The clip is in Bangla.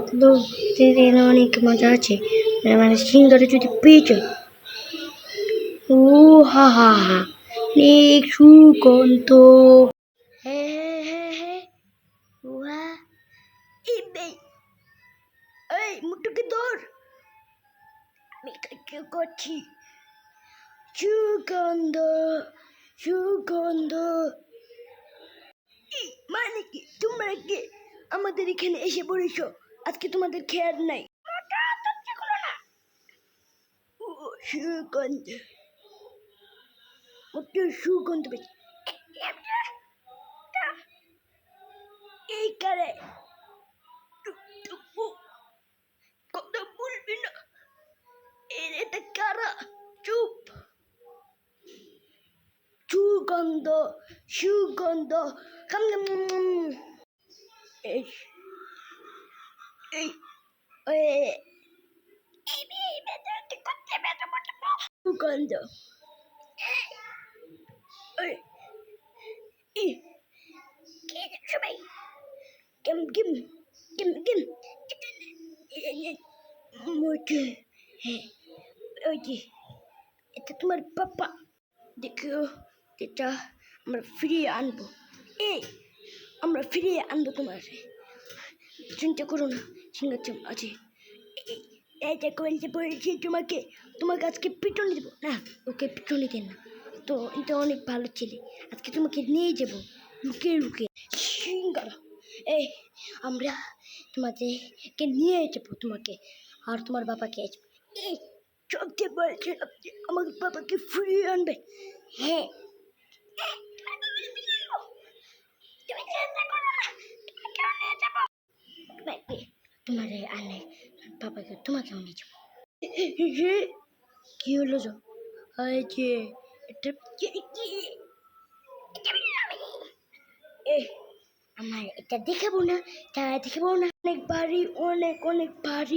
কাটলো ট্রেনে অনেক মজা আছে, মানে সিঙ্গারে যদি পেয়ে যায়, ও হা হা হা, অনেক সুগন্ধ। হ্যাঁ হ্যাঁ হ্যাঁ, ওয়া এই বে, এই মুটুকে ধর, আমি কি করছি? সুগন্ধ সুগন্ধ। মানে কি তোমরা কি আমাদের এখানে এসে পড়েছো? আজকে তোমাদের খেয়াল নাই। ও, সুগন্ধ, সুগন্ধ পেয়েছি। এই কারে কথা বলবি না, এটা কারা? চুপ। সুগন্ধ সুগন্ধ, এই এই সুগন্ধ, সবাই কেম কেম কেম কেম মোটে। হ্যাঁ, ওই যে এটা তোমার পাপা, দেখো এটা আমরা ফিরিয়ে আনবো। এই আমরা ফিরিয়ে আনবো তোমার, চিন্তা করো না, ঠিক আছে। এটা করতে বলেছি তোমাকে, তোমাকে আজকে পিটুনি দেবো না, ওকে পিটুনি দেন না তো, এটা অনেক ভালো ছেলে, আজকে তোমাকে নিয়ে যাবো লুকিয়ে লুকিয়ে সিঙ্গারা। এই আমরা তোমাদেরকে নিয়ে যাবো, তোমাকে আর তোমার বাবাকে। এই চলতে বলছিলাম যে আমার বাবাকে ফিরিয়ে আনবে। হ্যাঁ, তোমার আনে বাবাকে, তোমাকেও নিয়ে যাবো। কি হলো? যে এটা আমার এটা দেখাবো না, তা দেখাবো না। অনেক ভারী, অনেক অনেক ভারী।